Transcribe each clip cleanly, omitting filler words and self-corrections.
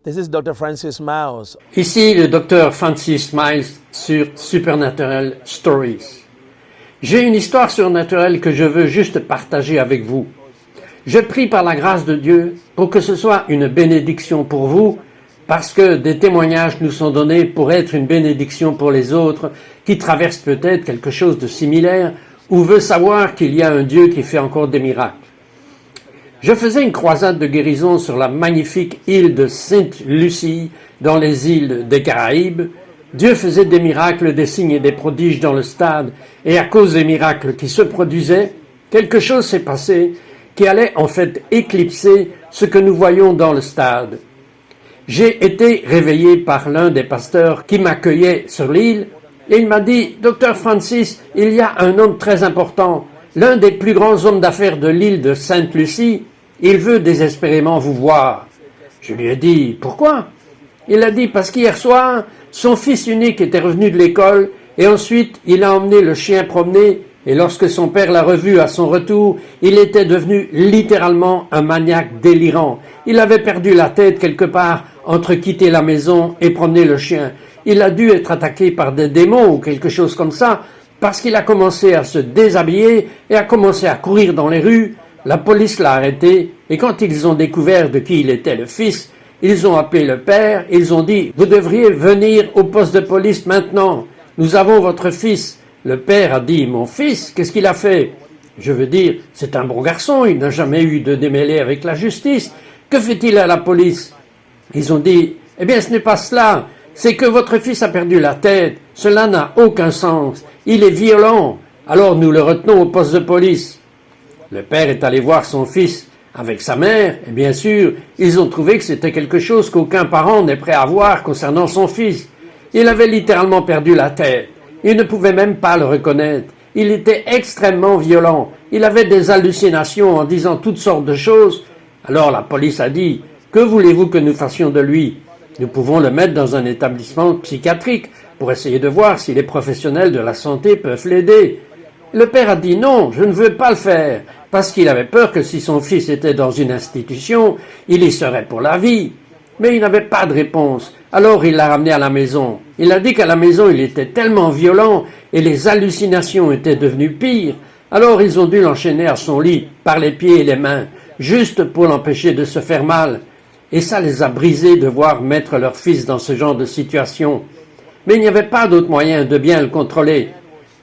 This is Dr. Francis Miles. Ici le Dr. Francis Miles sur Supernatural Stories. J'ai une histoire surnaturelle que je veux juste partager avec vous. Je prie par la grâce de Dieu pour que ce soit une bénédiction pour vous, parce que des témoignages nous sont donnés pour être une bénédiction pour les autres qui traversent peut-être quelque chose de similaire ou veulent savoir qu'il y a un Dieu qui fait encore des miracles. Je faisais une croisade de guérison sur la magnifique île de Sainte-Lucie, dans les îles des Caraïbes. Dieu faisait des miracles, des signes et des prodiges dans le stade, et à cause des miracles qui se produisaient, quelque chose s'est passé qui allait en fait éclipser ce que nous voyons dans le stade. J'ai été réveillé par l'un des pasteurs qui m'accueillait sur l'île, et il m'a dit « Docteur Francis, il y a un homme très important, l'un des plus grands hommes d'affaires de l'île de Sainte-Lucie, il veut désespérément vous voir. » Je lui ai dit « Pourquoi ?» Il a dit « Parce qu'hier soir, son fils unique était revenu de l'école et ensuite il a emmené le chien promener et lorsque son père l'a revu à son retour, il était devenu littéralement un maniaque délirant. Il avait perdu la tête quelque part entre quitter la maison et promener le chien. Il a dû être attaqué par des démons ou quelque chose comme ça parce qu'il a commencé à se déshabiller et a commencé à courir dans les rues. La police l'a arrêté et quand ils ont découvert de qui il était le fils, ils ont appelé le père, ils ont dit « Vous devriez venir au poste de police maintenant, nous avons votre fils ». Le père a dit « Mon fils, qu'est-ce qu'il a fait ?» Je veux dire, c'est un bon garçon, il n'a jamais eu de démêlé avec la justice. Que fait-il à la police? Ils ont dit « Eh bien, ce n'est pas cela, c'est que votre fils a perdu la tête, cela n'a aucun sens, il est violent, alors nous le retenons au poste de police. » Le père est allé voir son fils avec sa mère, et bien sûr, ils ont trouvé que c'était quelque chose qu'aucun parent n'est prêt à voir concernant son fils. Il avait littéralement perdu la tête. Il ne pouvait même pas le reconnaître. Il était extrêmement violent. Il avait des hallucinations en disant toutes sortes de choses. Alors la police a dit « Que voulez-vous que nous fassions de lui? Nous pouvons le mettre dans un établissement psychiatrique pour essayer de voir si les professionnels de la santé peuvent l'aider. » Le père a dit « Non, je ne veux pas le faire. » Parce qu'il avait peur que si son fils était dans une institution, il y serait pour la vie. Mais il n'avait pas de réponse. Alors il l'a ramené à la maison. Il a dit qu'à la maison il était tellement violent et les hallucinations étaient devenues pires. Alors ils ont dû l'enchaîner à son lit par les pieds et les mains, juste pour l'empêcher de se faire mal. Et ça les a brisés de voir mettre leur fils dans ce genre de situation. Mais il n'y avait pas d'autre moyen de bien le contrôler.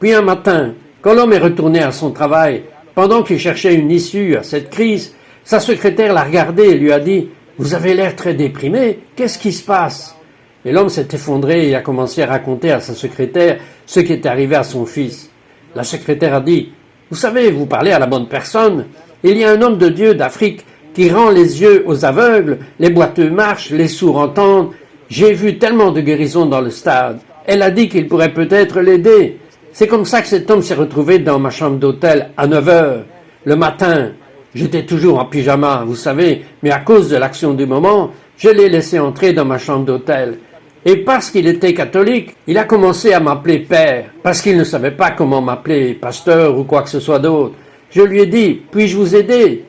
Puis un matin, quand l'homme est retourné à son travail, pendant qu'il cherchait une issue à cette crise, sa secrétaire l'a regardé et lui a dit « Vous avez l'air très déprimé, qu'est-ce qui se passe ?» Et l'homme s'est effondré et a commencé à raconter à sa secrétaire ce qui était arrivé à son fils. La secrétaire a dit « Vous savez, vous parlez à la bonne personne. Il y a un homme de Dieu d'Afrique qui rend les yeux aux aveugles, les boiteux marchent, les sourds entendent. J'ai vu tellement de guérisons dans le stade. Elle a dit qu'il pourrait peut-être l'aider. C'est comme ça que cet homme s'est retrouvé dans ma chambre d'hôtel à 9 heures. Le matin, j'étais toujours en pyjama, vous savez, mais à cause de l'action du moment, je l'ai laissé entrer dans ma chambre d'hôtel. Et parce qu'il était catholique, il a commencé à m'appeler père, parce qu'il ne savait pas comment m'appeler pasteur ou quoi que ce soit d'autre. Je lui ai dit, puis-je vous aider?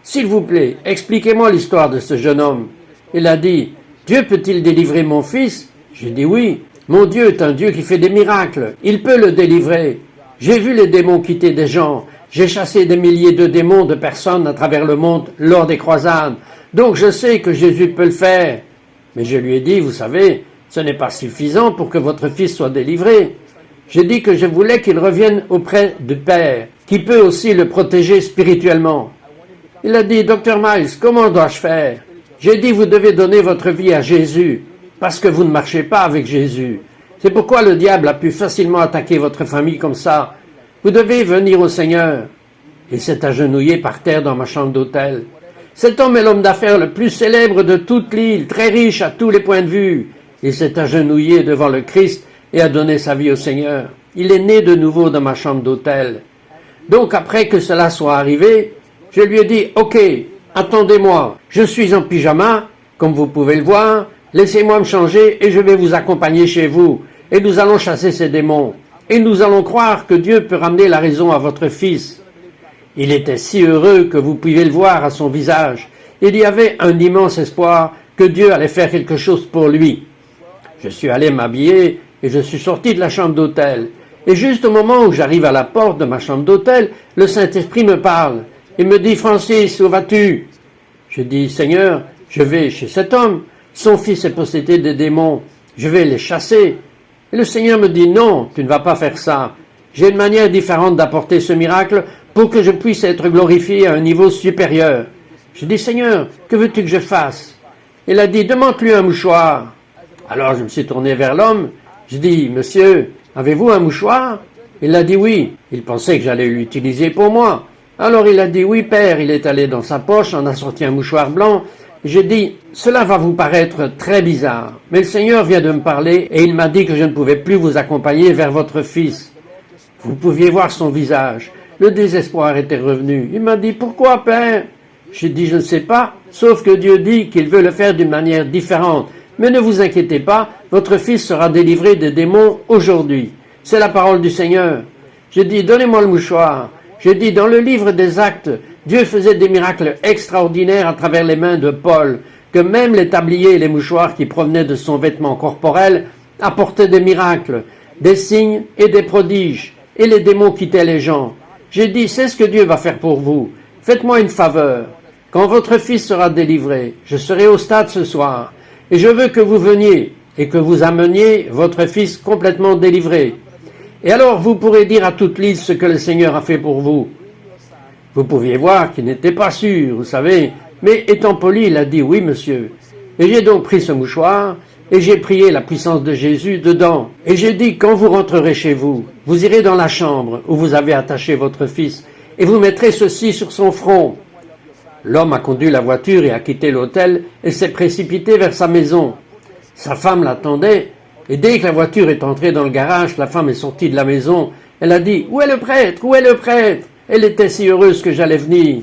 S'il vous plaît, expliquez-moi l'histoire de ce jeune homme. Il a dit, Dieu peut-il délivrer mon fils? J'ai dit oui. Mon Dieu est un Dieu qui fait des miracles. Il peut le délivrer. J'ai vu les démons quitter des gens. J'ai chassé des milliers de démons de personnes à travers le monde lors des croisades. Donc je sais que Jésus peut le faire. Mais je lui ai dit, vous savez, ce n'est pas suffisant pour que votre fils soit délivré. J'ai dit que je voulais qu'il revienne auprès du Père, qui peut aussi le protéger spirituellement. Il a dit, Dr Miles, comment dois-je faire? J'ai dit, vous devez donner votre vie à Jésus, parce que vous ne marchez pas avec Jésus. C'est pourquoi le diable a pu facilement attaquer votre famille comme ça. Vous devez venir au Seigneur. Il s'est agenouillé par terre dans ma chambre d'hôtel. Cet homme est l'homme d'affaires le plus célèbre de toute l'île, très riche à tous les points de vue. Il s'est agenouillé devant le Christ et a donné sa vie au Seigneur. Il est né de nouveau dans ma chambre d'hôtel. Donc après que cela soit arrivé, je lui ai dit, ok, attendez-moi, je suis en pyjama, comme vous pouvez le voir, laissez-moi me changer et je vais vous accompagner chez vous. Et nous allons chasser ces démons. Et nous allons croire que Dieu peut ramener la raison à votre fils. Il était si heureux que vous pouvez le voir à son visage. Il y avait un immense espoir que Dieu allait faire quelque chose pour lui. Je suis allé m'habiller et je suis sorti de la chambre d'hôtel. Et juste au moment où j'arrive à la porte de ma chambre d'hôtel, le Saint-Esprit me parle. Il me dit, Francis, où vas-tu? Je dis, Seigneur, je vais chez cet homme. Son fils est possédé de démons. Je vais les chasser. Et le Seigneur me dit, non, tu ne vas pas faire ça. J'ai une manière différente d'apporter ce miracle pour que je puisse être glorifié à un niveau supérieur. Je dis, Seigneur, que veux-tu que je fasse? Il a dit, demande-lui un mouchoir. Alors je me suis tourné vers l'homme. Je dis, monsieur, avez-vous un mouchoir? Il a dit oui. Il pensait que j'allais l'utiliser pour moi. Alors il a dit, oui père. Il est allé dans sa poche, en a sorti un mouchoir blanc. J'ai dit, cela va vous paraître très bizarre, mais le Seigneur vient de me parler et il m'a dit que je ne pouvais plus vous accompagner vers votre fils. Vous pouviez voir son visage. Le désespoir était revenu. Il m'a dit, pourquoi père? J'ai dit, je ne sais pas, sauf que Dieu dit qu'il veut le faire d'une manière différente. Mais ne vous inquiétez pas, votre fils sera délivré des démons aujourd'hui. C'est la parole du Seigneur. J'ai dit, donnez-moi le mouchoir. J'ai dit, dans le livre des Actes, Dieu faisait des miracles extraordinaires à travers les mains de Paul, que même les tabliers et les mouchoirs qui provenaient de son vêtement corporel apportaient des miracles, des signes et des prodiges, et les démons quittaient les gens. J'ai dit, c'est ce que Dieu va faire pour vous. Faites-moi une faveur. Quand votre fils sera délivré, je serai au stade ce soir, et je veux que vous veniez et que vous ameniez votre fils complètement délivré. Et alors vous pourrez dire à toute l'île ce que le Seigneur a fait pour vous. Vous pouviez voir qu'il n'était pas sûr, vous savez, mais étant poli, il a dit oui, monsieur. Et j'ai donc pris ce mouchoir, et j'ai prié la puissance de Jésus dedans. Et j'ai dit, quand vous rentrerez chez vous, vous irez dans la chambre où vous avez attaché votre fils, et vous mettrez ceci sur son front. L'homme a conduit la voiture et a quitté l'hôtel, et s'est précipité vers sa maison. Sa femme l'attendait, et dès que la voiture est entrée dans le garage, la femme est sortie de la maison. Elle a dit, où est le prêtre? Où est le prêtre? Elle était si heureuse que j'allais venir.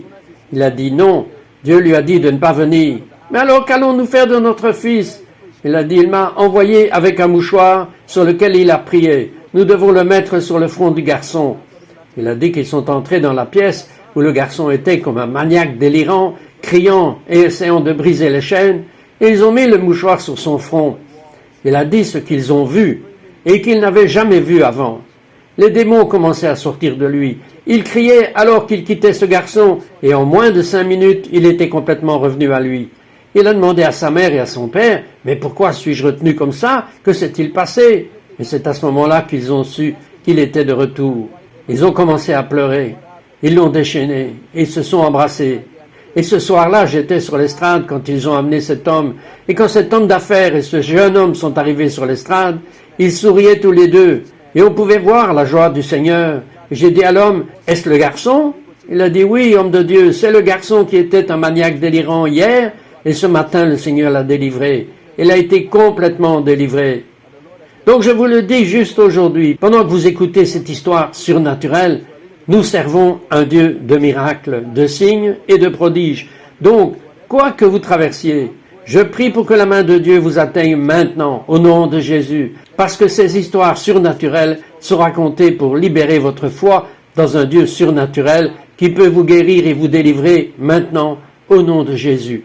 Il a dit non. Dieu lui a dit de ne pas venir. Mais alors qu'allons-nous faire de notre fils? Il a dit, il m'a envoyé avec un mouchoir sur lequel il a prié. Nous devons le mettre sur le front du garçon. Il a dit qu'ils sont entrés dans la pièce où le garçon était comme un maniaque délirant, criant et essayant de briser les chaînes, et ils ont mis le mouchoir sur son front. Il a dit ce qu'ils ont vu et qu'ils n'avaient jamais vu avant. Les démons commençaient à sortir de lui. Il criait alors qu'il quittait ce garçon, et en moins de 5 minutes, il était complètement revenu à lui. Il a demandé à sa mère et à son père, « Mais pourquoi suis-je retenu comme ça? Que s'est-il passé ?» Et c'est à ce moment-là qu'ils ont su qu'il était de retour. Ils ont commencé à pleurer. Ils l'ont déchaîné, et ils se sont embrassés. Et ce soir-là, j'étais sur l'estrade quand ils ont amené cet homme. Et quand cet homme d'affaires et ce jeune homme sont arrivés sur l'estrade, ils souriaient tous les deux. Et on pouvait voir la joie du Seigneur. J'ai dit à l'homme, est-ce le garçon? Il a dit, oui, homme de Dieu, c'est le garçon qui était un maniaque délirant hier, et ce matin, le Seigneur l'a délivré. Il a été complètement délivré. Donc je vous le dis juste aujourd'hui, pendant que vous écoutez cette histoire surnaturelle, nous servons un Dieu de miracles, de signes et de prodiges. Donc, quoi que vous traversiez, je prie pour que la main de Dieu vous atteigne maintenant, au nom de Jésus, parce que ces histoires surnaturelles sont racontées pour libérer votre foi dans un Dieu surnaturel qui peut vous guérir et vous délivrer maintenant, au nom de Jésus.